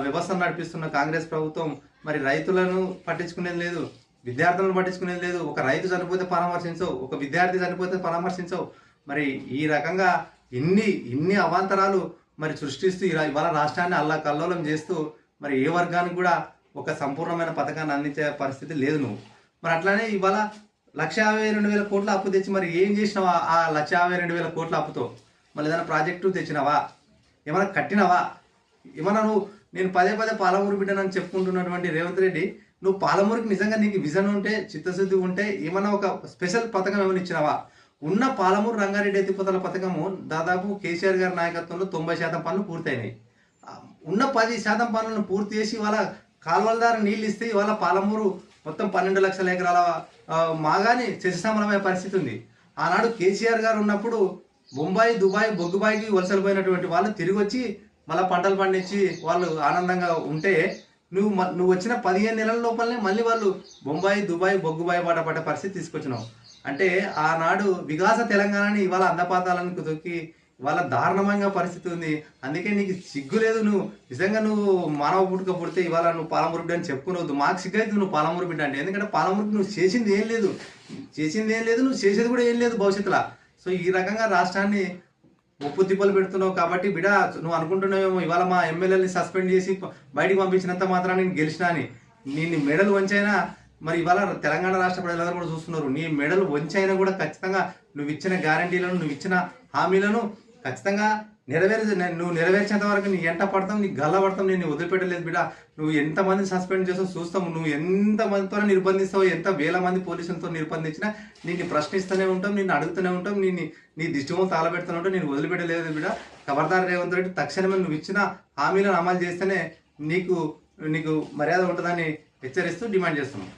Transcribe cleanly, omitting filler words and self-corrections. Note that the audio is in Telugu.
వ్యవస్థను నడిపిస్తున్న కాంగ్రెస్ ప్రభుత్వం మరి రైతులను పట్టించుకునేది లేదు, విద్యార్థులను పట్టించుకునేది లేదు. ఒక రైతు చనిపోతే పరామర్శించవు, ఒక విద్యార్థి చనిపోతే పరామర్శించవు. మరి ఈ రకంగా ఇన్ని అవాంతరాలు మరి సృష్టిస్తూ ఇవాళ రాష్ట్రాన్ని అల్లకల్లోలం చేస్తూ మరి ఏ వర్గానికి కూడా ఒక సంపూర్ణమైన పథకాన్ని అందించే పరిస్థితి లేదు నువ్వు. మరి అట్లానే ఇవాళ 1,52,000 కోట్ల అప్పు తెచ్చి మరి ఏం చేసినావా? ఆ 1,52,000 కోట్ల అప్పుతో మళ్ళీ ఏదైనా ప్రాజెక్టు తెచ్చినావా? ఏమైనా కట్టినావా? ఏమన్నా నేను పదే పదే పాలమూరు బిడ్డనని చెప్పుకుంటున్నటువంటి రేవంత్ రెడ్డి, నువ్వు పాలమూరుకి నిజంగా నీకు విజన్ ఉంటే, చిత్తశుద్ధి ఉంటే ఏమన్నా ఒక స్పెషల్ పథకం ఏమైనా ఇచ్చినావా? ఉన్న పాలమూరు రంగారెడ్డి ఎత్తిపోతల పథకము దాదాపు కేసీఆర్ గారి నాయకత్వంలో 90% పనులు పూర్తయినాయి. ఉన్న 10% పనులను పూర్తి చేసి ఇవాళ కాలువల ద్వారా నీళ్ళు ఇస్తే ఇవాళ పాలమూరు మొత్తం 12 లక్షల ఎకరాల మాగాని శశిశమనమయ్యే పరిస్థితి ఉంది. ఆనాడు కేసీఆర్ గారు ఉన్నప్పుడు బొంబాయి, దుబాయ్, బొగ్గుబాయికి వలసలు పోయినటువంటి వాళ్ళు తిరిగి వచ్చి మళ్ళీ పంటలు పండించి వాళ్ళు ఆనందంగా ఉంటే నువ్వు వచ్చిన 15 నెలల లోపలనే మళ్ళీ వాళ్ళు బొంబాయి, దుబాయ్, బొగ్గుబాయి బాట పడ్డ పరిస్థితి తీసుకొచ్చినావు. అంటే ఆనాడు వికాస తెలంగాణని ఇవాళ అందపాతాలను తొక్కి ఇవాళ దారుణమైన పరిస్థితి ఉంది. అందుకే నీకు సిగ్గు లేదు. నువ్వు నిజంగా మానవ పుట్టుక పుడితే ఇవాళ నువ్వు పాలమూరు బిడ్డ అని చెప్పుకునవద్దు. మాకు సిగ్గైతే నువ్వు పాలమూరు బిడ్డ అంటే. ఎందుకంటే పాలమూరుకి నువ్వు చేసింది ఏం లేదు, నువ్వు చేసేది కూడా ఏం లేదు భవిష్యత్తులో. సో ఈ రకంగా రాష్ట్రాన్ని ఉప్పు తిప్పలు పెడుతున్నావు కాబట్టి బిడ్డ, నువ్వు అనుకుంటున్నావేమో ఇవాళ మా ఎమ్మెల్యేని సస్పెండ్ చేసి బయటికి పంపించినంత మాత్రం నేను గెలిచినా అని. నీ మెడలు వంచైనా మరి ఇవాళ తెలంగాణ రాష్ట్ర ప్రజలందరూ కూడా చూస్తున్నారు. నీ మెడలు వంచైనా కూడా ఖచ్చితంగా నువ్వు ఇచ్చిన గ్యారంటీలను, నువ్వు ఇచ్చిన హామీలను ఖచ్చితంగా నువ్వు నెరవేర్చేంత వరకు నీ ఎంట పడతాం, నీ గల్ల పడతాం. నేను వదిలిపెట్టలేదు బిడ్డ. నువ్వు ఎంతమంది సస్పెండ్ చేస్తావు చూస్తాము. నువ్వు ఎంతమందితో నిర్బంధిస్తావు, ఎంత వేల మంది పోలీసులతో నిర్బంధించినా నిన్ను ప్రశ్నిస్తూనే ఉంటాం, నిన్ను అడుగుతూనే ఉంటాం, నీ దిష్టిమో తాళబెడుతూనే ఉంటాం. నేను వదిలిపెట్టలేదు బిడ్డ. ఖబర్దార్ రేవంత్ రెడ్డి, తక్షణమే నువ్వు ఇచ్చిన హామీలను అమలు చేస్తేనే నీకు మర్యాద ఉంటుందని హెచ్చరిస్తూ డిమాండ్ చేస్తున్నాం.